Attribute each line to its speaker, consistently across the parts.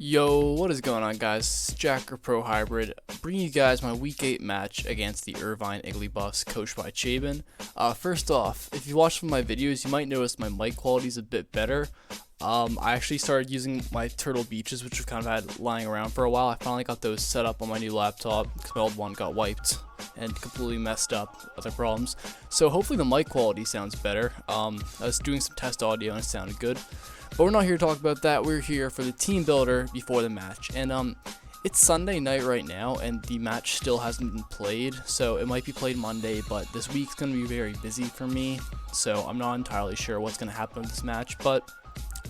Speaker 1: Yo, what is going on, guys? Jacker Pro Hybrid, bringing you guys my Week 8 match against the Irvine Igglybuffs, coached by Chabin. First off, if you watch some of my videos, you might notice my mic quality is a bit better. I actually started using my Turtle Beaches, which I've kind of had lying around for a while. I finally got those set up on my new laptop, because my old one got wiped and completely messed up, other problems. So hopefully the mic quality sounds better. I was doing some test audio and it sounded good. But we're not here to talk about that. We're here for the team builder before the match. And it's Sunday night right now, and the match still hasn't been played. So it might be played Monday, but this week's going to be very busy for me. So I'm not entirely sure what's going to happen with this match, but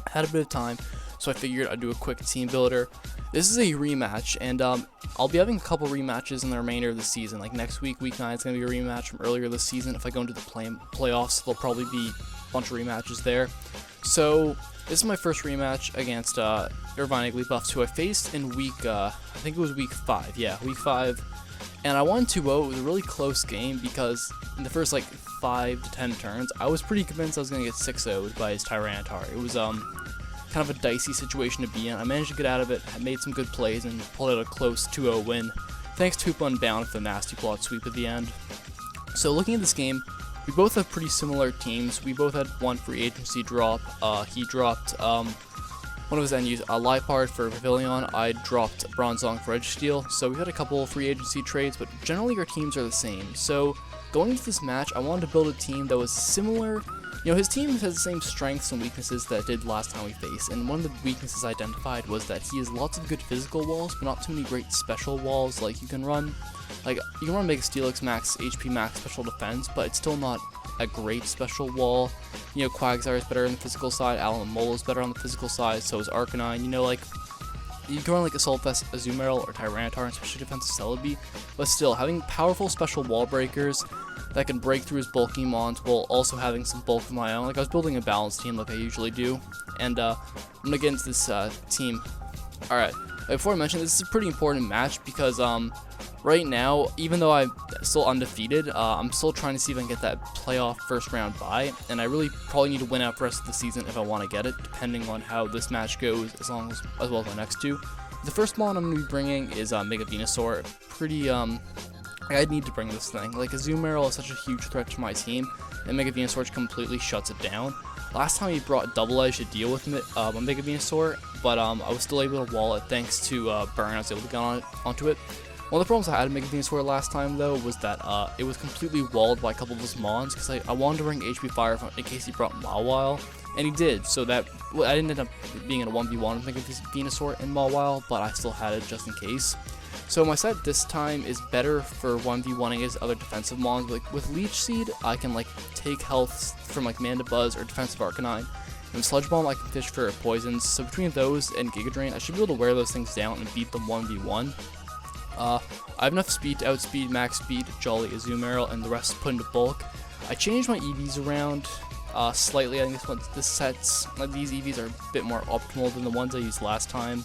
Speaker 1: I had a bit of time, so I figured I'd do a quick team builder. This is a rematch, and I'll be having a couple rematches in the remainder of the season. Like next week, week 9, it's going to be a rematch from earlier this season. If I go into the playoffs, there'll probably be a bunch of rematches there. So this is my first rematch against Irvine Igglybuffs, who I faced in week, I think it was week 5. Yeah, week 5. And I won 2-0. It was a really close game because in the first like 5 to 10 turns, I was pretty convinced I was going to get 6-0'd by his Tyranitar. It was kind of a dicey situation to be in. I managed to get out of it, made some good plays, and pulled out a close 2-0 win, thanks to Unbound with the nasty plot sweep at the end. So looking at this game, we both have pretty similar teams. We both had one free agency drop. He dropped one of his NUs, Liepard for Pavilion. I dropped Bronzong for Registeel. So we had a couple free agency trades, but generally our teams are the same. So going into this match, I wanted to build a team that was similar. You know, his team has the same strengths and weaknesses that it did last time we faced, and one of the weaknesses I identified was that he has lots of good physical walls, but not too many great special walls. Like you can run Mega Steelix max HP max special defense, but it's still not a great special wall. You know, Quagsire is better on the physical side, Alomomola is better on the physical side, so is Arcanine. You know, like, you can run like Assault Vest, Azumarill, or Tyranitar, and especially defensive Celebi, but still, having powerful special wall breakers that can break through his bulky mons while also having some bulk of my own. Like, I was building a balanced team like I usually do, and I'm gonna get into this team. Alright, before I mention, this is a pretty important match because right now, even though I'm still undefeated, I'm still trying to see if I can get that playoff first round bye, and I really probably need to win out the rest of the season if I want to get it, depending on how this match goes, as well as my next two. The first mon I'm going to be bringing is Mega Venusaur. I need to bring this thing. Like, Azumarill is such a huge threat to my team, and Mega Venusaur completely shuts it down. Last time he brought Double Edge to deal with a Mega Venusaur, but I was still able to wall it thanks to Burn. I was able to get onto it. One of the problems I had with Mega Venusaur last time, though, was that it was completely walled by a couple of his mons, because I wanted to bring HP Fire in case he brought Mawile, and he did, so that I didn't end up being in a 1v1 with Mega Venusaur and Mawile, but I still had it just in case. So my set this time is better for 1v1ing against other defensive mons. Like with Leech Seed, I can like take health from like Mandibuzz or defensive Arcanine. And with Sludge Bomb, I can fish for poisons. So between those and Giga Drain, I should be able to wear those things down and beat them 1v1. I have enough speed to outspeed Max Speed, Jolly, Azumarill, and the rest put into bulk. I changed my EVs around slightly. I think these EVs are a bit more optimal than the ones I used last time.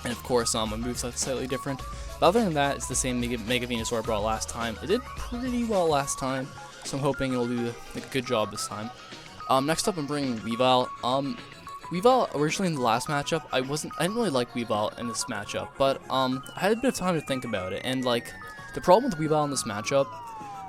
Speaker 1: And of course, my moveset's slightly different. But other than that, it's the same Mega Venusaur I brought last time. It did pretty well last time, so I'm hoping it'll do a good job this time. Next up, I'm bringing Weavile. Weavile, originally in the last matchup, I didn't really like Weavile in this matchup, but I had a bit of time to think about it, and like, the problem with Weavile in this matchup,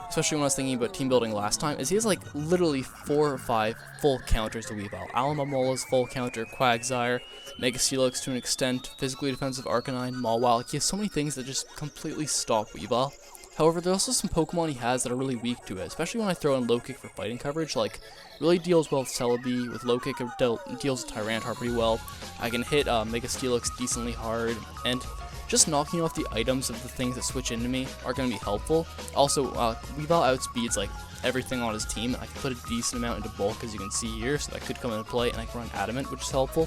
Speaker 1: especially when I was thinking about team building last time, is he has like literally 4 or 5 full counters to Weavile. Alamomola's full counter, Quagsire, Mega Steelix to an extent, physically defensive Arcanine, Mawile. He has so many things that just completely stop Weavile. However, there's also some Pokemon he has that are really weak to it, especially when I throw in Low Kick for fighting coverage. Like, really deals well with Celebi. With Low Kick, it deals with Tyranitar pretty well. I can hit Mega Steelix decently hard, and just knocking off the items of the things that switch into me are going to be helpful. Also, Weavile outspeeds like everything on his team, and I can put a decent amount into bulk, as you can see here, so that could come into play, and I can run Adamant, which is helpful.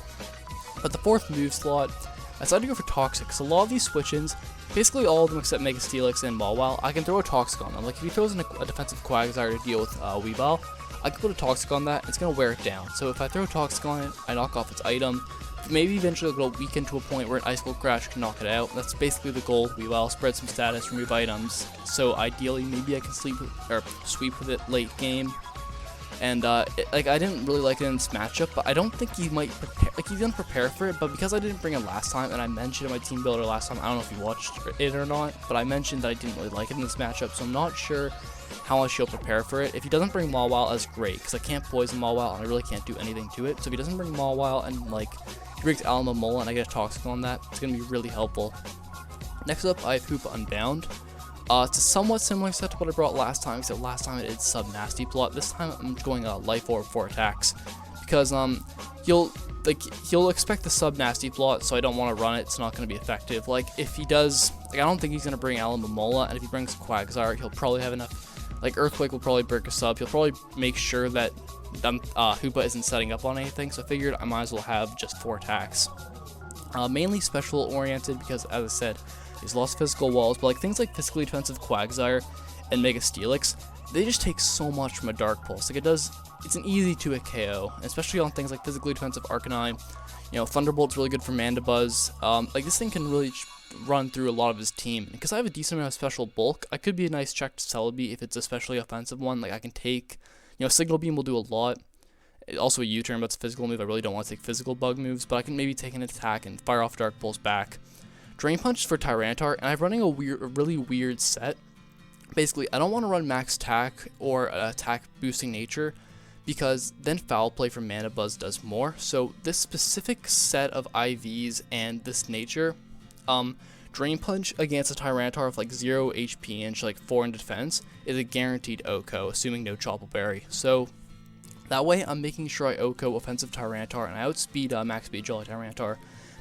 Speaker 1: But the fourth move slot, I decided to go for Toxic, because a lot of these switch-ins, basically all of them except Mega Steelix and Mawile, I can throw a Toxic on them. Like, if he throws in a defensive Quagsire to deal with Weavile, I can put a Toxic on that, it's going to wear it down. So if I throw a Toxic on it, I knock off its item. Maybe eventually it'll weaken to a point where an Icicle Crash can knock it out. That's basically the goal. Weavile, spread some status, remove items. So ideally, maybe I can sweep with it late game. And like I didn't really like it in this matchup, but I don't think he might prepare. Like he's gonna prepare for it, but because I didn't bring it last time, and I mentioned in my team builder last time, I don't know if you watched it or not, but I mentioned that I didn't really like it in this matchup, so I'm not sure how much he'll prepare for it. If he doesn't bring Mawile, that's great, because I can't poison Mawile, and I really can't do anything to it. So if he doesn't bring Mawile, and like he brings Alamomola, and I get a Toxic on that, it's gonna be really helpful. Next up, I have Hoopa Unbound. It's a somewhat similar set to what I brought last time, except last time I did Sub Nasty Plot. This time I'm going Life Orb for attacks, because he'll expect the Sub Nasty Plot, so I don't want to run it. It's not going to be effective. Like if he does, like I don't think he's going to bring Alamomola, and if he brings Quagsire, he'll probably have enough. Like Earthquake will probably break a sub. He'll probably make sure that Hoopa isn't setting up on anything. So I figured I might as well have just 4 attacks, mainly special oriented, because as I said, he's lost physical walls, but like things like physically defensive Quagsire and Mega Steelix, they just take so much from a Dark Pulse. Like it's an easy 2-hit KO, especially on things like physically defensive Arcanine. You know, Thunderbolt's really good for Mandibuzz. Like this thing can really run through a lot of his team. Because I have a decent amount of special bulk, I could be a nice check to Celebi if it's especially offensive one. Like I can take, you know, Signal Beam will do a lot. Also a U-turn, but it's a physical move. I really don't want to take physical bug moves, but I can maybe take an attack and fire off Dark Pulse back. Drain Punch for Tyranitar, and I'm running a really weird set. Basically, I don't want to run Max Attack or Attack Boosting Nature, because then Foul Play from Mandibuzz does more. So this specific set of IVs and this Nature, Drain Punch against a Tyranitar with like 0 HP and like 4 in defense is a guaranteed OHKO, assuming no Chople Berry. So that way I'm making sure I OHKO offensive Tyranitar and I outspeed Max Speed Jolly Tyranitar,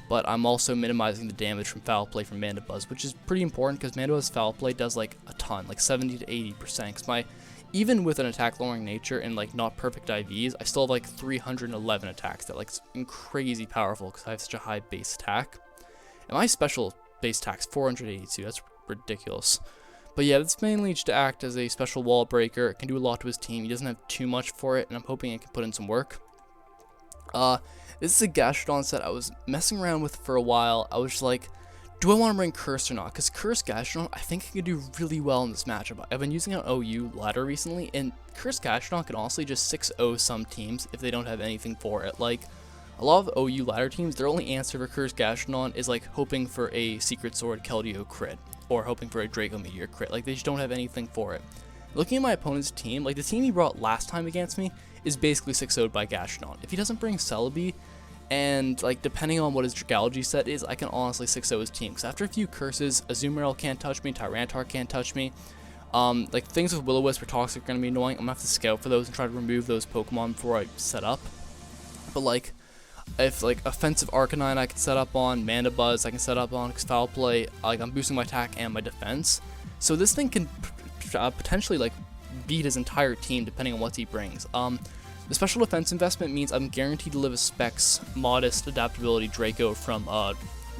Speaker 1: but I'm also minimizing the damage from Foul Play from Mandibuzz, which is pretty important because Mandibuzz Foul Play does like a ton, like 70 to 80%. Because even with an attack lowering nature and like not perfect IVs, I still have like 311 attacks. That like crazy powerful because I have such a high base attack. And my special base attack's 482. That's ridiculous. But yeah, that's mainly just to act as a special wall breaker. It can do a lot to his team. He doesn't have too much for it, and I'm hoping it can put in some work. This is a Gastrodon set I was messing around with for a while. I was just like, do I want to bring Curse or not? Because Curse Gastrodon, I think it could do really well in this matchup. I've been using an OU ladder recently, and Curse Gastrodon can honestly just 6-0 some teams if they don't have anything for it. Like, a lot of OU ladder teams, their only answer for Curse Gastrodon is like hoping for a Secret Sword Keldeo crit, or hoping for a Draco Meteor crit. Like, they just don't have anything for it. Looking at my opponent's team, like the team he brought last time against me is basically 6-0'd by Gastrodon. If he doesn't bring Celebi, and like depending on what his Dragology set is, I can honestly 6-0 his team. Because after a few curses, Azumarill can't touch me, Tyranitar can't touch me. Like things with Will-O-Wisp or Toxic are going to be annoying. I'm going to have to scout for those and try to remove those Pokemon before I set up. But like, if like offensive Arcanine I can set up on, Mandibuzz I can set up on, because Foul Play, like I'm boosting my attack and my defense. So this thing can potentially like beat his entire team depending on what he brings. The special defense investment means I'm guaranteed to live a Specs modest adaptability Draco from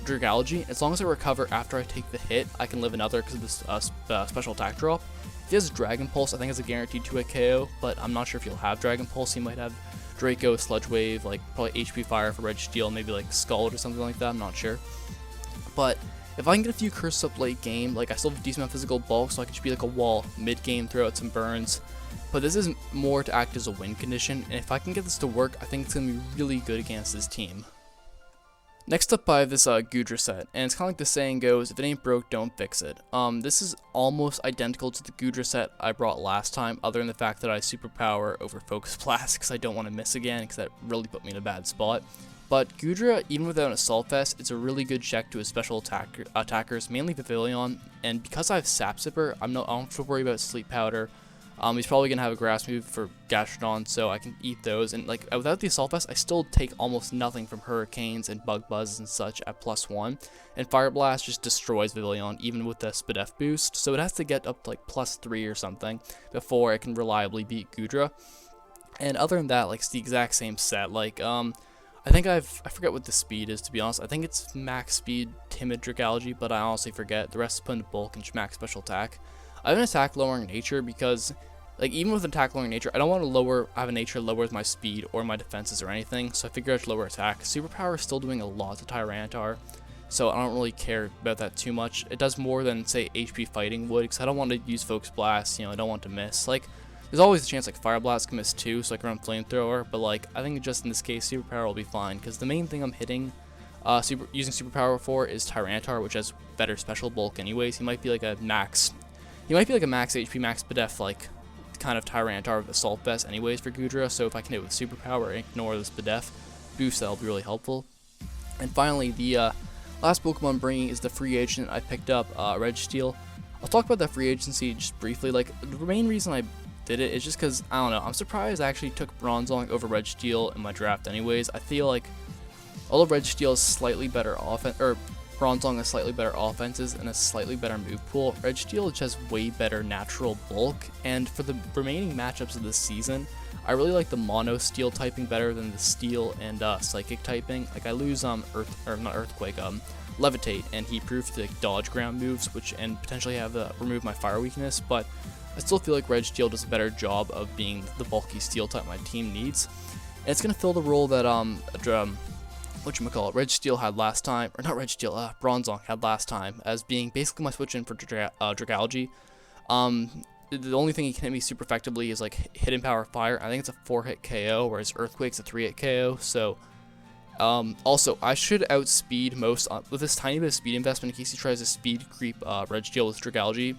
Speaker 1: Dragology. As long as I recover after I take the hit, I can live another because of this special attack drop. If he has Dragon Pulse, I think it's a guaranteed 2-hit KO, but I'm not sure if he'll have Dragon Pulse. He might have Draco, Sludge Wave, like probably HP Fire for Registeel, maybe like Scald or something like that, I'm not sure. But if I can get a few curses up late game, like I still have a decent amount of physical bulk, so I can just be like a wall mid game, throw out some burns. But this is more to act as a win condition, and if I can get this to work, I think it's going to be really good against his team. Next up I have this Goodra set, and it's kind of like the saying goes, if it ain't broke, don't fix it. This is almost identical to the Goodra set I brought last time, other than the fact that I superpower over Focus Blast, because I don't want to miss again, because that really put me in a bad spot. But Goodra, even without an Assault Vest, it's a really good check to his special attackers, mainly Pavilion, and because I have Sap Sipper, I don't have to worry about Sleep Powder. He's probably going to have a Grass move for Gastrodon, so I can eat those, and like without the Assault Vest, I still take almost nothing from Hurricanes and Bug Buzz and such at +1, and Fire Blast just destroys Pavilion, even with the Spadef boost, so it has to get up to like +3 or something before it can reliably beat Goodra. And other than that, like it's the exact same set. Like I think I forget what the speed is, to be honest. I think it's max speed Timid Dragology, but I honestly forget. The rest is put into bulk and max special attack. I have an attack lowering nature because, like, even with attack lowering nature, I don't want to have a nature lowers my speed or my defenses or anything, so I figure I should lower attack. Superpower is still doing a lot to Tyranitar, so I don't really care about that too much. It does more than, say, HP Fighting would, because I don't want to use Focus Blast, you know, I don't want to miss. Like There's always a chance like Fire Blast can miss too, so I can run Flamethrower, but like I think just in this case Superpower will be fine, because the main thing I'm hitting using Superpower for is Tyranitar, which has better special bulk anyways. He might be like a max HP, max Bedef like kind of Tyranitar with Assault Vest anyways for Goodra, so if I can hit with Superpower and ignore this Bedef boost, that'll be really helpful. And finally, the last Pokemon I'm bringing is the free agent I picked up, Registeel. I'll talk about that free agency just briefly. Like, the main reason I did it is just because, I don't know, I'm surprised I actually took Bronzong over Registeel in my draft anyways. I feel like although Registeel is slightly better offense, or Bronzong has slightly better offenses and a slightly better move pool, Registeel just has way better natural bulk, and for the remaining matchups of this season, I really like the Mono Steel typing better than the Steel and Psychic typing. Like, I lose Levitate, and he proved to like, dodge ground moves, and potentially have remove my fire weakness, but I still feel like Registeel does a better job of being the bulky Steel type my team needs, and it's gonna fill the role that Registeel had last time, or not Registeel, Bronzong had last time, as being basically my switch in for Dragalge. The only thing he can hit me super effectively is like Hidden Power Fire. I think it's a 4-hit KO, whereas Earthquake's a 3-hit KO. So, also I should outspeed most with this tiny bit of speed investment in case he tries to speed creep Registeel with Dragalge.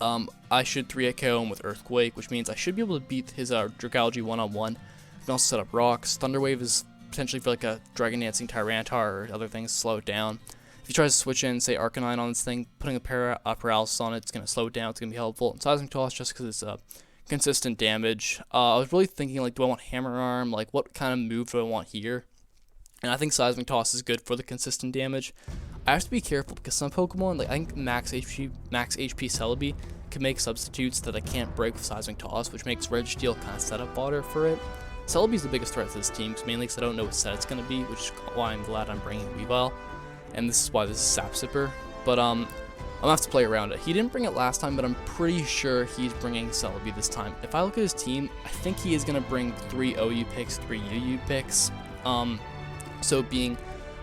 Speaker 1: I should 3-hit KO him with Earthquake, which means I should be able to beat his Dragalge one-on-one. I can also set up rocks. Thunder Wave is potentially for like a Dragon Dancing Tyranitar or other things to slow it down. If he tries to switch in, say, Arcanine on this thing, putting a Paralysis on it, it's going to slow it down, it's going to be helpful. And Seismic Toss, just because it's consistent damage. I was really thinking, like, do I want Hammer Arm? Like, what kind of move do I want here? And I think Seismic Toss is good for the consistent damage. I have to be careful, because some Pokemon, like, I think Max HP Celebi can make substitutes that I can't break with Seismic Toss, which makes Registeel kind of setup fodder for it. Celebi's the biggest threat to this team, mainly because I don't know what set it's going to be, which is why I'm glad I'm bringing Weavile. And this is why this is Sap Sipper, but I'm gonna have to play around it. He didn't bring it last time, but I'm pretty sure he's bringing Celebi this time. If I look at his team, I think he is gonna bring 3 OU picks, 3 UU picks. So being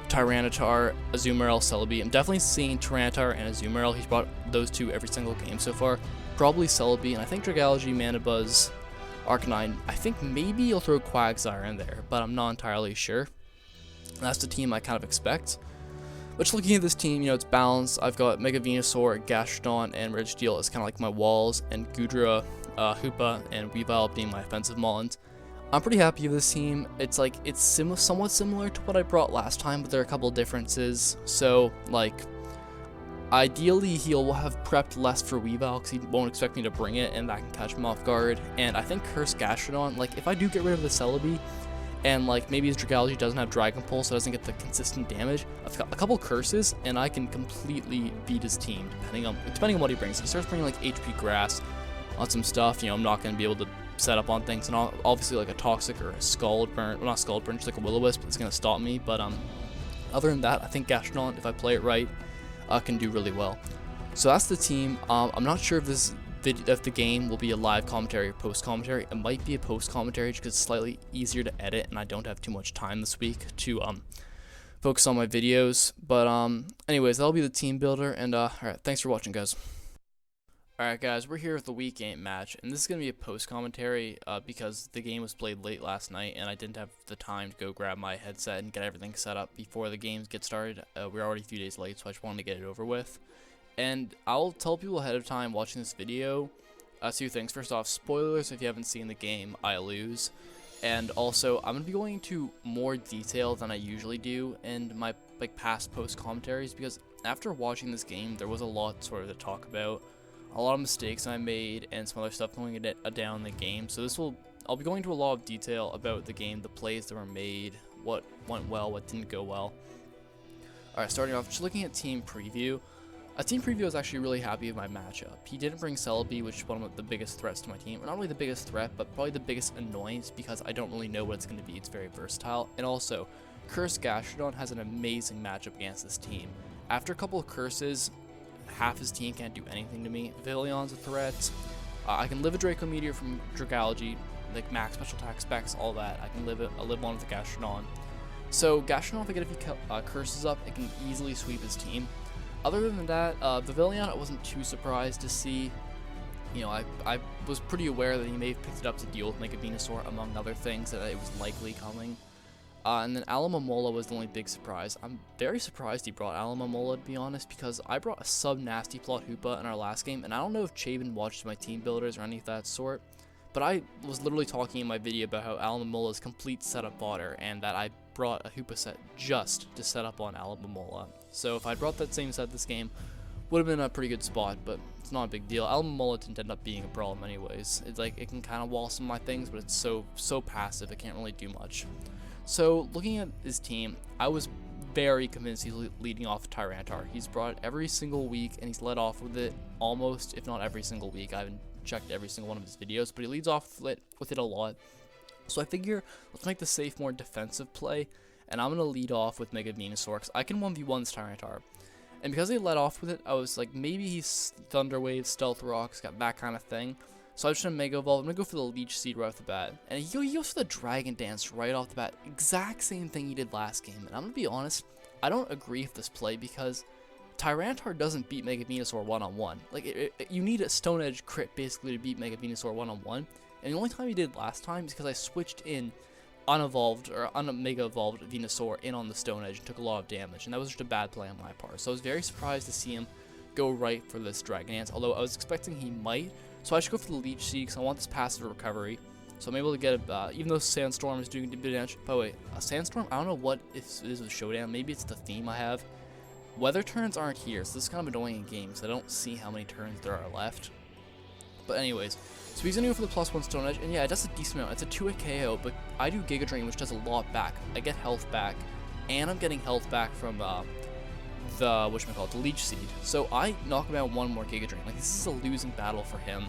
Speaker 1: Tyranitar, Azumarill, Celebi. I'm definitely seeing Tyranitar and Azumarill. He's brought those two every single game so far. Probably Celebi, and I think Dragalge, Manabuzz, Arcanine. I think maybe he'll throw Quagsire in there, but I'm not entirely sure. And that's the team I kind of expect. But just looking at this team, you know, it's balanced. I've got Mega Venusaur, Gastrodon, and Registeel as kind of like my walls, and Goodra, Hoopa, and Weavile being my offensive mons. I'm pretty happy with this team. It's like, it's somewhat similar to what I brought last time, but there are a couple of differences. So, like, ideally he'll have prepped less for Weavile, because he won't expect me to bring it, and that can catch him off guard. And I think Curse Gastrodon, like, if I do get rid of the Celebi, and like maybe his Dragalge doesn't have Dragon Pulse, so it doesn't get the consistent damage, I've got a couple curses and I can completely beat his team depending on what he brings. If he starts bringing like HP Grass on some stuff, you know, I'm not going to be able to set up on things, and obviously like a Toxic or a Scald Burn, well, not Scald Burn, just like a Will-O-Wisp, it's going to stop me. But other than that, I think Gastrodon, if I play it right, can do really well. So that's the team. I'm not sure if the game will be a live commentary or post commentary. It might be a post commentary because it's slightly easier to edit, and I don't have too much time this week to focus on my videos. But anyways, that'll be the team builder, and alright, thanks for watching, guys. Alright guys, we're here with the Week 8 match, and this is going to be a post commentary because the game was played late last night and I didn't have the time to go grab my headset and get everything set up before the games get started. We're already a few days late, so I just wanted to get it over with. And I'll tell people ahead of time watching this video 2 things. First off, spoilers if you haven't seen the game, I lose. And also, I'm going to be going into more detail than I usually do in my past post commentaries, because after watching this game, there was a lot sort of to talk about. A lot of mistakes I made and some other stuff going down the game. So I'll be going into a lot of detail about the game, the plays that were made, what went well, what didn't go well. Alright, starting off, just looking at team preview. Team Preview was actually really happy with my matchup. He didn't bring Celebi, which is one of the biggest threats to my team. Or not only the biggest threat, but probably the biggest annoyance, because I don't really know what it's going to be. It's very versatile. And also, Curse Gastrodon has an amazing matchup against this team. After a couple of curses, half his team can't do anything to me. Vivillon's a threat. I can live a Draco Meteor from Dragalge, like max special attack specs, all that. I can live one with the Gastrodon. So Gastrodon, if I get a few curses up, it can easily sweep his team. Other than that, Vivillon, I wasn't too surprised to see. you know, I was pretty aware that he may have picked it up to deal with Mega Venusaur, among other things, that it was likely coming. And then Alomomola was the only big surprise. I'm very surprised he brought Alomomola, to be honest, because I brought a sub-nasty plot Hoopa in our last game, and I don't know if Chaben watched my team builders or any of that sort, but I was literally talking in my video about how Alomomola is complete setup fodder, and that I brought a Hoopa set just to set up on Alomomola. So if I brought that same set this game, would have been a pretty good spot, but it's not a big deal. Alomomola didn't end up being a problem anyways. It's like, it can kind of wall some of my things, but it's so passive, it can't really do much. So, looking at his team, I was very convinced he's leading off with Tyranitar. He's brought it every single week, and he's led off with it almost, if not every single week. I haven't checked every single one of his videos, but he leads off with it a lot. So I figure, let's make the safe, more defensive play, and I'm going to lead off with Mega Venusaur, because I can 1v1 this Tyranitar. And because he led off with it, I was like, maybe he's Thunder Wave, Stealth Rocks, got that kind of thing. So I'm just going to Mega Evolve. I'm going to go for the Leech Seed right off the bat. And he goes for the Dragon Dance right off the bat. Exact same thing he did last game. And I'm going to be honest, I don't agree with this play because Tyranitar doesn't beat Mega Venusaur one-on-one. Like, you need a Stone Edge crit basically to beat Mega Venusaur one-on-one. And the only time he did last time is because I switched in unevolved or Mega Evolved Venusaur in on the Stone Edge and took a lot of damage. And that was just a bad play on my part. So I was very surprised to see him go right for this Dragon Dance, although I was expecting he might. So I should go for the Leech Seed because I want this passive recovery. So I'm able to get a, even though Sandstorm is doing a bit of damage. By the way, a Sandstorm, I don't know what if it is with Showdown. Maybe it's the theme I have. Weather turns aren't here, so this is kind of annoying in games. I don't see how many turns there are left. But anyways, so he's going to go for the +1 Stone Edge. And yeah, it does a decent amount. It's a 2-hit KO, but I do Giga Drain, which does a lot back. I get health back, and I'm getting health back from the Leech Seed. So I knock him out one more Giga Drain. Like, this is a losing battle for him.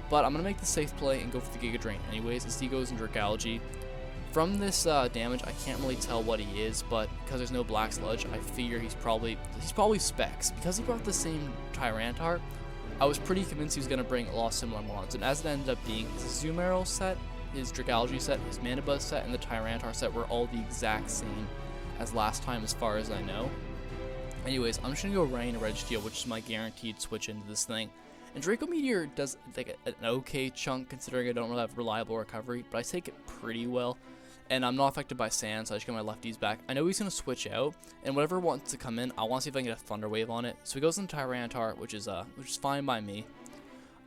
Speaker 1: But I'm going to make the safe play and go for the Giga Drain anyways, as he goes in Dragalge. From this damage, I can't really tell what he is, but because there's no Black Sludge, I figure he's probably Specs. Because he brought the same Tyranitar, I was pretty convinced he was going to bring a lot of similar mons. And as it ended up being, his Azumarill set, his Dragalge set, his Manabuzz set, and the Tyranitar set were all the exact same as last time as far as I know. Anyways, I'm just going to go Rain and Registeel, which is my guaranteed switch into this thing. And Draco Meteor does like an okay chunk considering I don't really have reliable recovery, but I take it pretty well. And I'm not affected by sand, so I just get my lefties back. I know he's going to switch out, and whatever wants to come in, I want to see if I can get a Thunder Wave on it. So he goes into Tyranitar, which is fine by me.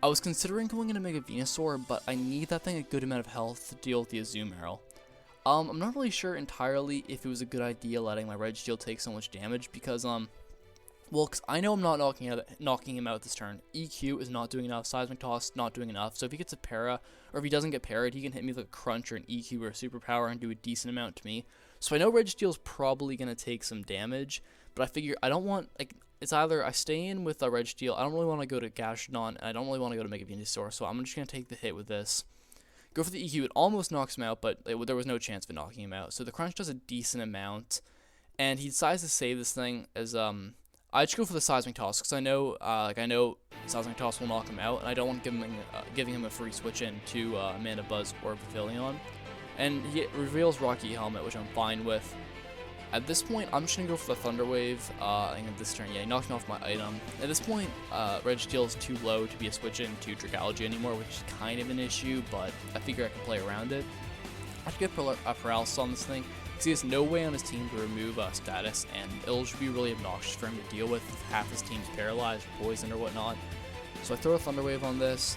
Speaker 1: I was considering going into Mega Venusaur, but I need that thing a good amount of health to deal with the Azumarill. I'm not really sure entirely if it was a good idea letting my Registeel take so much damage, because, well, because I know I'm not knocking him out this turn. EQ is not doing enough, Seismic Toss not doing enough, so if he gets a para, or if he doesn't get parried, he can hit me with a Crunch or an EQ or a Superpower and do a decent amount to me. So I know Registeel is probably going to take some damage, but I figure I don't want, like, it's either I stay in with a Registeel, I don't really want to go to Gastrodon, and I don't really want to go to Mega Venusaur, so I'm just going to take the hit with this. Go for the EQ, it almost knocks him out, but there was no chance of it knocking him out. So the Crunch does a decent amount, and he decides to save this thing as, I just go for the Seismic Toss, because I know Seismic Toss will knock him out, and I don't want giving him a free switch in to Manabuzz or Pavilion. And he reveals Rocky Helmet, which I'm fine with. At this point, I'm just going to go for the Thunder Wave, and this turn, yeah, he knocked me off my item. At this point, Registeel is too low to be a switch in to Dragalge anymore, which is kind of an issue, but I figure I can play around it. I have to get a Paralysis on this thing, because he has no way on his team to remove status, and it'll just be really obnoxious for him to deal with if half his team's paralyzed or poisoned or whatnot. So I throw a Thunder Wave on this,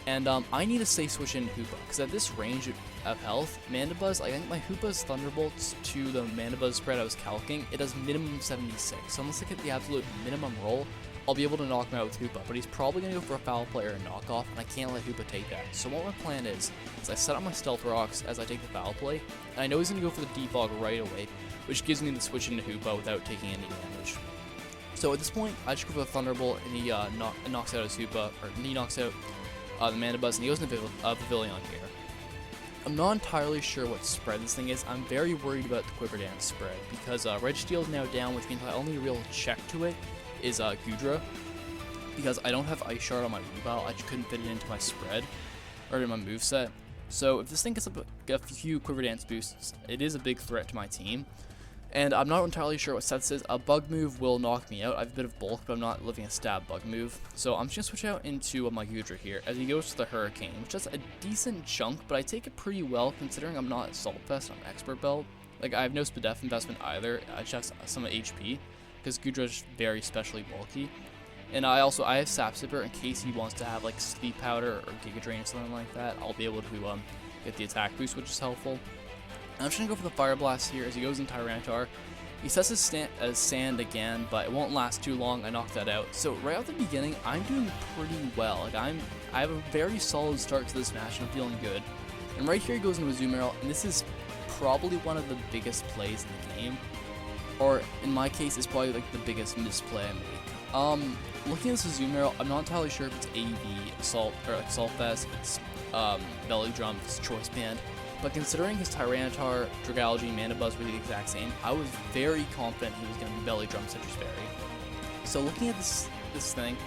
Speaker 1: and I need a safe switch in Hoopa, because at this range of health, Manabuzz, I think my Hoopa's Thunderbolts to the Manabuzz spread I was calcing, it does minimum 76, so unless I get the absolute minimum roll, I'll be able to knock him out with Hoopa, but he's probably going to go for a Foul Play or a Knockoff, and I can't let Hoopa take that. So what my plan is I set up my Stealth Rocks as I take the Foul Play, and I know he's going to go for the Defog right away, which gives me the switch into Hoopa without taking any damage. So at this point, I just go for the Thunderbolt, and he knocks out his Hoopa, or he knocks out the Manabuzz, and he goes into Pavilion here. I'm not entirely sure what spread this thing is. I'm very worried about the Quiver Dance spread, because Registeel is now down, which means my only real check to it is Goodra, because I don't have Ice Shard on my Weavile. I just couldn't fit it into my spread, or in my moveset. So if this thing gets up a few Quiver Dance boosts, it is a big threat to my team. And I'm not entirely sure what sets is. A bug move will knock me out. I have a bit of bulk, but I'm not living a stab bug move. So I'm just going to switch out into my Gudra here as he goes to the Hurricane, which is a decent chunk, but I take it pretty well considering I'm not Assault Vest, I'm Expert Belt. Like, I have no SPDF investment either. I just have some HP because Gudra is very specially bulky. And I have Sap Sipper in case he wants to have like Sleep Powder or Giga Drain or something like that. I'll be able to get the attack boost, which is helpful. I'm just going to go for the Fire Blast here as he goes in Tyranitar. He sets his sand again, but it won't last too long. I knocked that out. So right at the beginning, I'm doing pretty well. Like I have a very solid start to this match, and I'm feeling good. And right here he goes into a Azumarill, and this is probably one of the biggest plays in the game. Or in my case, it's probably like the biggest misplay I make. Looking at this Azumarill, I'm not entirely sure if it's AV, Assault, or like Assault Vest, if it's Belly Drum, if it's Choice Band. But considering his Tyranitar, Dragalge, Mana Buzz were the exact same, I was very confident he was going to be Belly Drum Citrus Berry. So looking at this thing,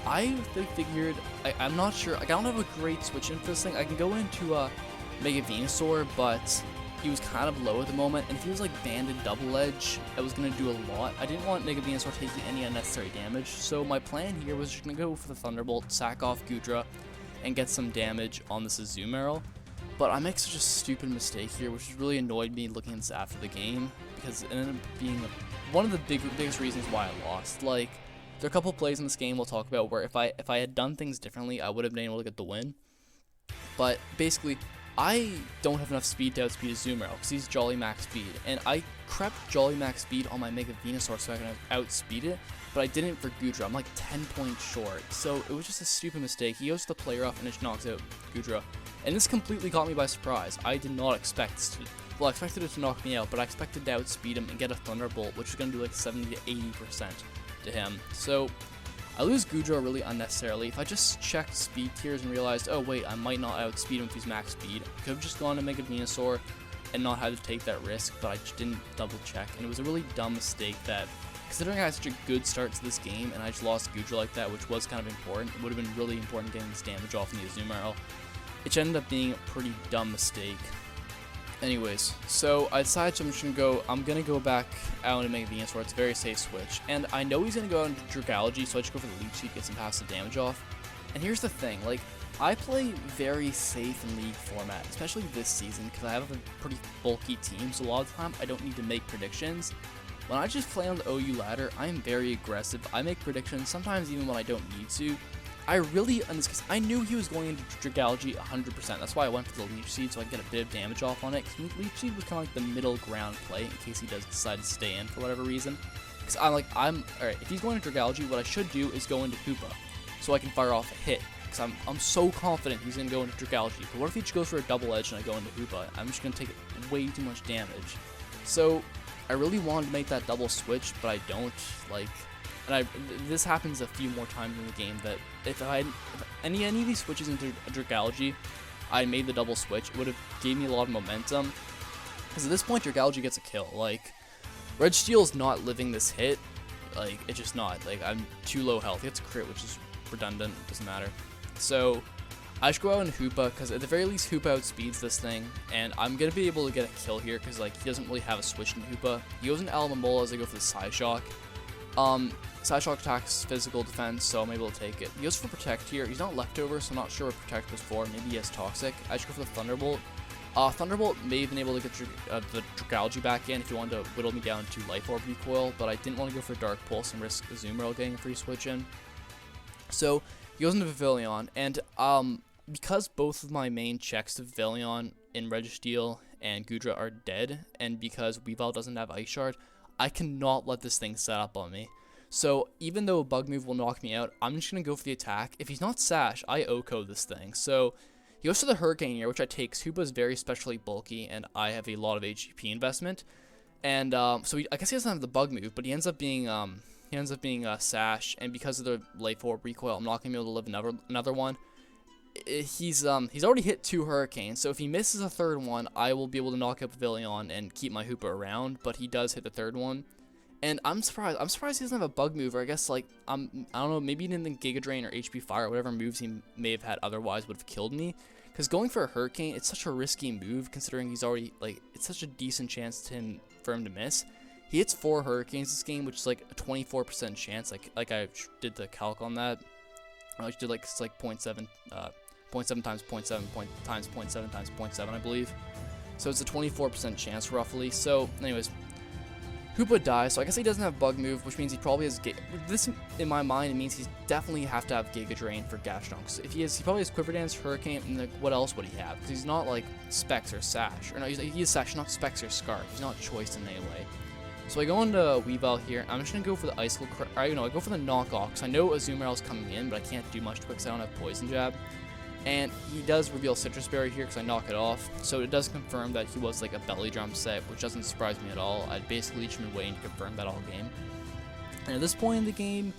Speaker 1: I figured, I'm not sure, like I don't have a great switch in for this thing. I can go into Mega Venusaur, but he was kind of low at the moment, and if he was like Banded Double Edge, I was going to do a lot. I didn't want Mega Venusaur taking any unnecessary damage, so my plan here was just going to go for the Thunderbolt, sack off Gudra, and get some damage on this Azumarill. But I make such a stupid mistake here, which really annoyed me looking at this after the game, because it ended up being one of the biggest reasons why I lost. Like, there are a couple plays in this game we'll talk about where if I had done things differently, I would have been able to get the win. But basically, I don't have enough speed to outspeed Azumarill, because he's Jolly Max Speed, and I crept Jolly Max Speed on my Mega Venusaur so I can outspeed it, but I didn't for Gudra. I'm like 10 points short, so it was just a stupid mistake. He goes to the play rough and it knocks out Gudra. And this completely caught me by surprise. I did not expect this to, well, I expected it to knock me out, but I expected to outspeed him and get a Thunderbolt, which is going to do like 70 to 80% to him. So I lose Gudra really unnecessarily. If I just checked speed tiers and realized, oh wait, I might not outspeed him if he's max speed, I could have just gone to Mega Venusaur and not had to take that risk, but I just didn't double check. And it was a really dumb mistake that, considering I had such a good start to this game and I just lost Gudra like that, which was kind of important, it would have been really important getting this damage off in the Azumarill. It ended up being a pretty dumb mistake. Anyways, so I decided I'm gonna go back out and make Venusaur. It's a very safe switch. And I know he's gonna go out into Dragalge, so I just go for the Leech Seed to get some passive damage off. And here's the thing, like, I play very safe in League format, especially this season, because I have a pretty bulky team, so a lot of the time I don't need to make predictions. When I just play on the OU ladder, I am very aggressive. I make predictions, sometimes even when I don't need to. I really, in this case, I knew he was going into Dragalge 100%. That's why I went for the Leech Seed, so I can get a bit of damage off on it. Because Leech Seed was kind of like the middle ground play in case he does decide to stay in for whatever reason. Because alright, if he's going to Dragalge, what I should do is go into Hoopa, so I can fire off a hit. Because I'm so confident he's going to go into Dragalge. But what if he just goes for a double edge and I go into Hoopa? I'm just going to take way too much damage. So I really wanted to make that double switch, but I don't. Like, and this happens a few more times in the game, that if any of these switches into Dragalge, I made the double switch, it would have gave me a lot of momentum. Because at this point, Dragalge gets a kill. Like, Regsteel's not living this hit. Like, it's just not. Like, I'm too low health. He gets a crit, which is redundant. Doesn't matter. So I should go out in Hoopa, because at the very least Hoopa outspeeds this thing, and I'm going to be able to get a kill here, because like he doesn't really have a switch in Hoopa. He goes into Alomomola as I go for the Psyshock. Psyshock attacks physical defense, so I'm able to take it. He goes for Protect here. He's not leftover, so I'm not sure what Protect was for. Maybe he has Toxic. I should go for the Thunderbolt. Thunderbolt may have been able to get the Dragalge back in if he wanted to whittle me down to Life Orb recoil, but I didn't want to go for Dark Pulse and risk Azumarill getting a free switch in. So he goes into Pavilion, and because both of my main checks to Pavilion in Registeel and Gudra are dead, and because Weavile doesn't have Ice Shard, I cannot let this thing set up on me. So even though a bug move will knock me out, I'm just going to go for the attack. If he's not Sash, I OHKO this thing. So he goes to the Hurricane here, which I take. Hoopa is very specially bulky, and I have a lot of HP investment. And so I guess he doesn't have the bug move, but he ends up being Sash, and because of the Life Orb recoil, I'm not going to be able to live another one. He's already hit 2 Hurricanes, so if he misses a third one, I will be able to knock out Pavilion and keep my Hoopa around, but he does hit the third one. And I'm surprised he doesn't have a bug move, or I guess, like, I don't know, maybe he didn't think Giga Drain or HP Fire, whatever moves he may have had otherwise would have killed me. Because going for a Hurricane, it's such a risky move, considering he's already, like, it's such a decent chance for him to miss. He hits 4 Hurricanes this game, which is like a 24% chance. Like I did the calc on that. I did like it's like 0.7 times 0.7 times 0.7 times 0.7, I believe. So it's a 24% chance roughly. So anyways, Hoopa dies, so I guess he doesn't have Bug Move, which means he probably has this, in my mind, it means he definitely have to have Giga Drain for Gastrodon. So if he probably has Quiver Dance, Hurricane, and like, what else would he have? Because he's not like Specs or Sash, or no, he is Sash, not Specs or Scarf. He's not choice in any way. So I go into Weavile here. I'm just gonna go for the Icicle. I go for the Knockoff, because I know Azumarill is coming in, but I can't do much to it because I don't have Poison Jab. And he does reveal Citrus Berry here because I knock it off, so it does confirm that he was like a Belly Drum set, which doesn't surprise me at all. I'd basically just been waiting to confirm that all game. And at this point in the game,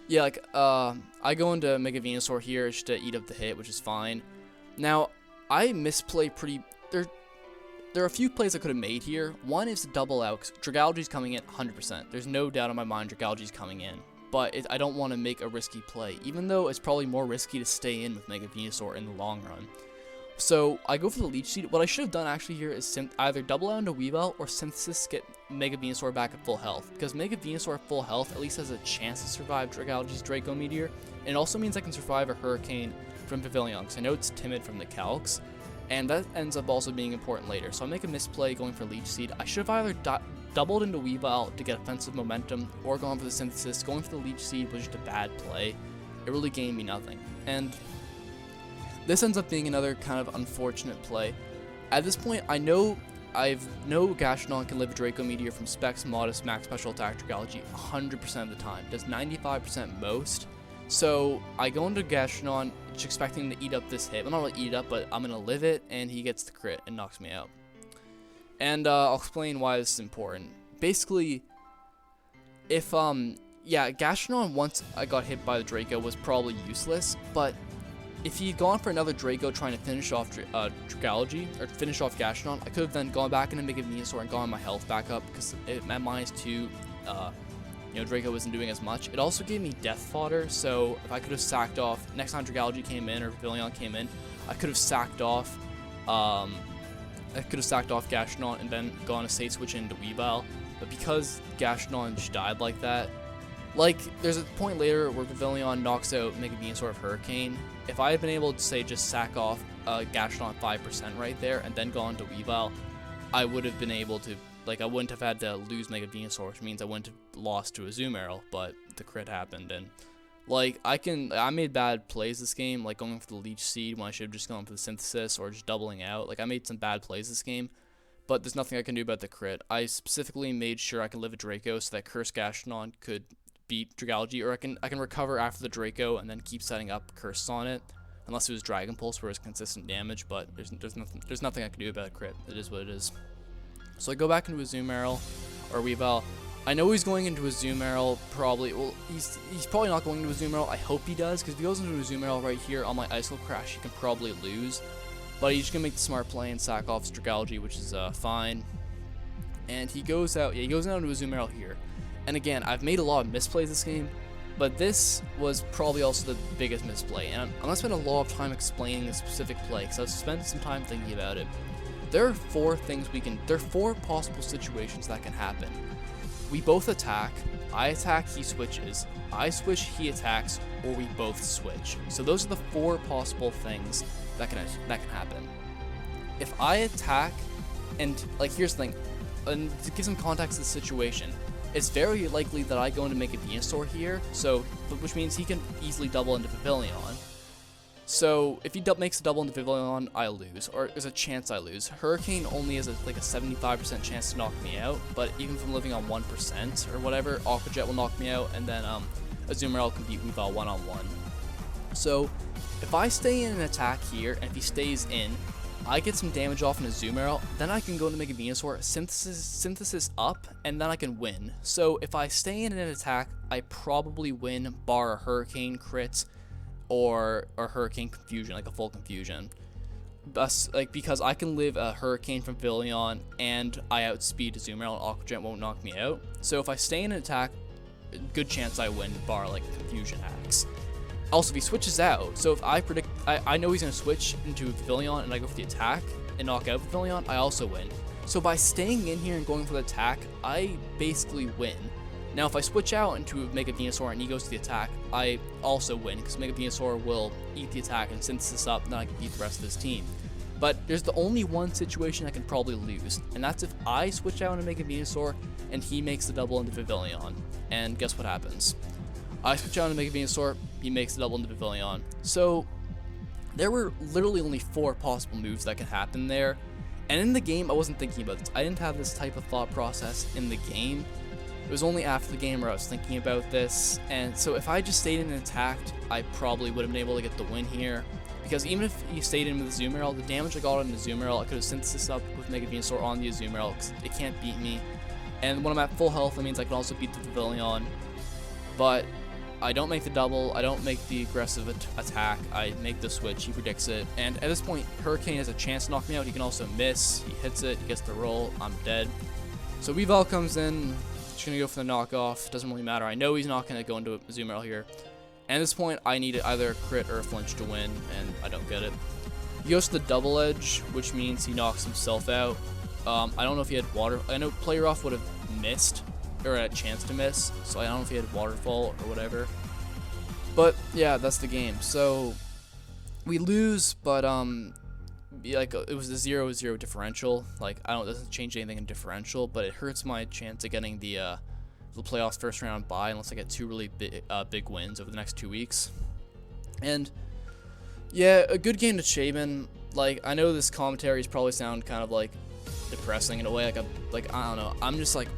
Speaker 1: yeah, like, I go into Mega Venusaur here just to eat up the hit, which is fine. Now, I misplay pretty... There are a few plays I could have made here. One is to double out, because Dragalge's coming in 100%. There's no doubt in my mind Dragalge's coming in. But I don't want to make a risky play, even though it's probably more risky to stay in with Mega Venusaur in the long run. So I go for the Leech Seed. What I should have done actually here is either double out into Weavile or Synthesis, get Mega Venusaur back at full health. Because Mega Venusaur at full health at least has a chance to survive Dragalge's Draco Meteor. And it also means I can survive a Hurricane from Pavilion, because I know it's timid from the calcs. And that ends up also being important later. So I make a misplay going for Leech Seed. I should have either doubled into Weavile to get offensive momentum, or gone for the Synthesis. Going for the Leech Seed was just a bad play. It really gained me nothing. And this ends up being another kind of unfortunate play. At this point, I know Gastrodon can live a Draco Meteor from Specs, Modest, Max Special Attack, Dragalge 100% of the time. Does 95% most. So I go into Gastrodon just expecting to eat up this hit. Well, not really eat it up, but I'm going to live it, and he gets the crit and knocks me out. And I'll explain why this is important. Basically, if, yeah, Gastrodon, once I got hit by the Draco, was probably useless, but if he'd gone for another Draco trying to finish off Dragalge, or finish off Gastrodon, I could have then gone back into Mega Venusaur and gotten my health back up, because at -2, you know, Draco wasn't doing as much. It also gave me death fodder, so if I could have sacked off, next time Dragalge came in, or Pavilion came in, I could have sacked off, Gastrodon and then gone a state switch into Weavile, but because Gastrodon just died like that, like, there's a point later where Pavilion knocks out Mega Venusaur of Hurricane. If I had been able to, say, just sack off Gastrodon 5% right there and then gone to Weavile, I would have been able to, like, I wouldn't have had to lose Mega Venusaur, which means I wouldn't have lost to a Azumarill, but the crit happened, and, like, I made bad plays this game, like going for the Leech Seed when I should have just gone for the Synthesis, or just doubling out. Like, I made some bad plays this game, but there's nothing I can do about the crit. I specifically made sure I could live a Draco so that Curse Gastrodon could beat Dragalge, or I can recover after the Draco and then keep setting up Curse on it, unless it was Dragon Pulse where it's consistent damage, but there's nothing I can do about a crit. It is what it is. So I go back into Azumarill, or Weavile. I know he's going into Azumarill probably. Well, he's probably not going into Azumarill. I hope he does, because if he goes into Azumarill right here on my Icicle Crash, he can probably lose. But he's just gonna make the smart play and sack off Dragalge, which is fine. And he goes out. Yeah, he goes out into Azumarill here. And again, I've made a lot of misplays this game, but this was probably also the biggest misplay. And I'm gonna spend a lot of time explaining the specific play, because I've spent some time thinking about it. There are 4 possible situations that can happen. We both attack, I attack, he switches, I switch, he attacks, or we both switch. So those are the 4 possible things that can happen. If I attack, and like, here's the thing, and to give some context to the situation, it's very likely that I go into Mega Venusaur here, so, which means he can easily double into Pavilion. So if he makes a double into Pavilion, I lose, or there's a chance I lose. Hurricane only has like a 75% chance to knock me out, but even from living on 1% or whatever, Aqua Jet will knock me out, and then Azumarill can beat Weavile one-on-one. So if I stay in an attack here, and if he stays in, I get some damage off in Azumarill, then I can go into Mega Venusaur, Synthesis up, and then I can win. So if I stay in an attack, I probably win, bar a Hurricane crit, or Hurricane Confusion, like a full Confusion. Because I can live a Hurricane from Pavilion, and I outspeed Azumarill, and Aqua Jet won't knock me out. So if I stay in an attack, good chance I win, bar like Confusion hacks. Also, if he switches out, so if I predict, I know he's going to switch into Pavilion, and I go for the attack and knock out Pavilion, I also win. So by staying in here and going for the attack, I basically win. Now if I switch out into Mega Venusaur and he goes to the attack, I also win, because Mega Venusaur will eat the attack and synthesis up, and then I can beat the rest of his team. But there's the only one situation I can probably lose, and that's if I switch out into Mega Venusaur and he makes the double into Pavilion. And guess what happens? I switch out into Mega Venusaur, he makes the double into Pavilion. So there were literally only 4 possible moves that could happen there. And in the game, I wasn't thinking about this. I didn't have this type of thought process in the game. It was only after the game where I was thinking about this. And so if I just stayed in and attacked, I probably would have been able to get the win here. Because even if he stayed in with the Azumarill, the damage I got on the Azumarill, I could have synthesis up with Mega Venusaur on the Azumarill, because it can't beat me. And when I'm at full health, that means I can also beat the Pavilion. But I don't make the double, I don't make the aggressive attack, I make the switch, he predicts it, and at this point, Hurricane has a chance to knock me out. He can also miss, he hits it, he gets the roll, I'm dead. So Weavile comes in, just gonna go for the knockoff, doesn't really matter, I know he's not gonna go into Azumarill here. And at this point, I need either a crit or a flinch to win, and I don't get it. He goes to the double edge, which means he knocks himself out. I don't know if he had water, I know Player Off would have missed, or a chance to miss, so I don't know if he had waterfall or whatever. But yeah, that's the game. So we lose, but like it was a 0-0 differential. Like it doesn't change anything in differential, but it hurts my chance of getting the playoffs first round bye unless I get 2 really big wins over the next 2 weeks. And yeah, a good game to Chabin. Like I know this commentary probably sound kind of like depressing in a way. Like I don't know. I'm just like,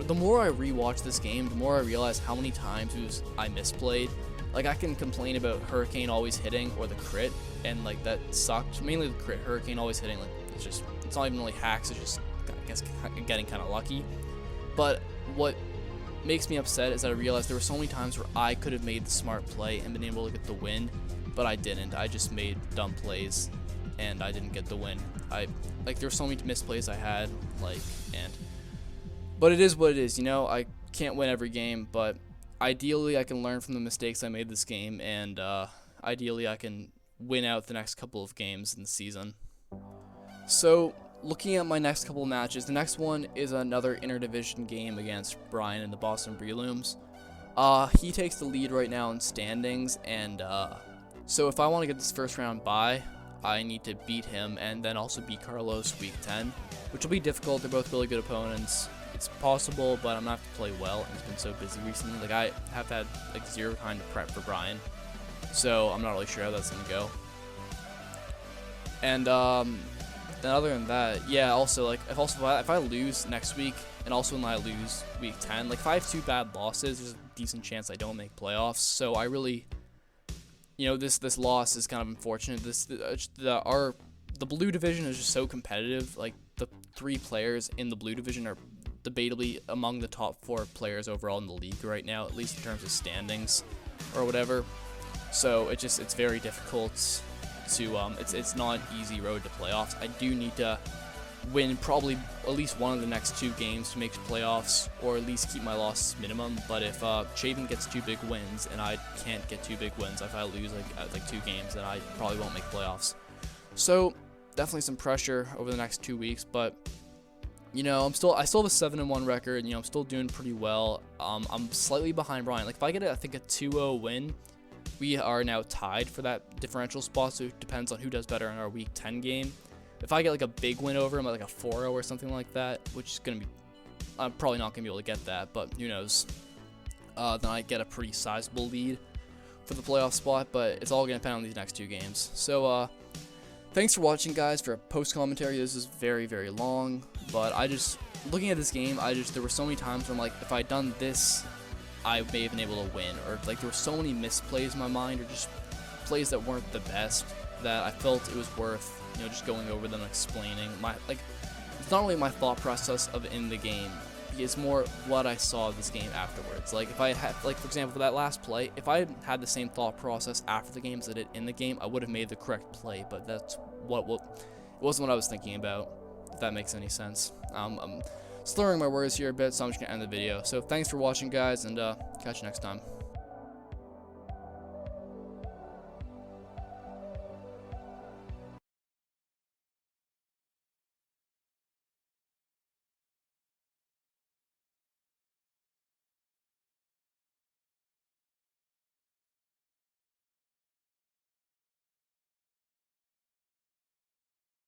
Speaker 1: the more I rewatch this game, the more I realize how many times I misplayed. Like I can complain about Hurricane always hitting or the crit, and like that sucked. Mainly the crit, Hurricane always hitting. Like it's not even really hacks. It's just, I guess, getting kind of lucky. But what makes me upset is that I realized there were so many times where I could have made the smart play and been able to get the win, but I didn't. I just made dumb plays, and I didn't get the win. There were so many misplays I had, but it is what it is, you know. I can't win every game, but ideally I can learn from the mistakes I made this game, and ideally I can win out the next couple of games in the season. So looking at my next couple of matches, the next one is another interdivision game against Brian in the Boston Breelooms. He takes the lead right now in standings, and so if I want to get this first round bye, I need to beat him and then also beat Carlos week 10, which will be difficult. They're both really good opponents. It's possible, but I'm gonna have to play well, and it's been so busy recently. Like I have had like 0 time to prep for Brian, so I'm not really sure how that's gonna go. And then other than that, yeah. Also, like if I lose next week, and also when I lose week 10, like if I have 2 bad losses, there's a decent chance I don't make playoffs. So I really, you know, this loss is kind of unfortunate. The blue division is just so competitive. Like the 3 players in the blue division are debatably among the top 4 players overall in the league right now, at least in terms of standings or whatever. So it's very difficult to it's not an easy road to playoffs. I do need to win probably at least one of the next 2 games to make playoffs, or at least keep my losses minimum. But if Chabin gets 2 big wins and I can't get 2 big wins, if I lose like 2 games, then I probably won't make playoffs. So definitely some pressure over the next 2 weeks, but you know, I still have a 7-1 record. You know, I'm still doing pretty well. I'm slightly behind Brian. Like if I get I think a 2-0 win, we are now tied for that differential spot. So it depends on who does better in our week 10 game. If I get like a big win over him, like a 4-0 or something like that, which is gonna be, I'm probably not gonna be able to get that, but who knows? Then I get a pretty sizable lead for the playoff spot. But it's all gonna depend on these next 2 games. So thanks for watching, guys. For a post commentary, this is very, very long, but looking at this game, there were so many times where I'm like, if I'd done this, I may have been able to win, or like there were so many misplays in my mind, or just plays that weren't the best, that I felt it was worth, you know, just going over them and explaining it's not really my thought process of in the game, it's more what I saw of this game afterwards. Like if I had, like for example, for that last play, if I had the same thought process after the game as I did in the game, I would have made the correct play. But that's it wasn't what I was thinking about, if that makes any sense. I'm slurring my words here a bit, so I'm just gonna end the video. So thanks for watching, guys, and catch you next time.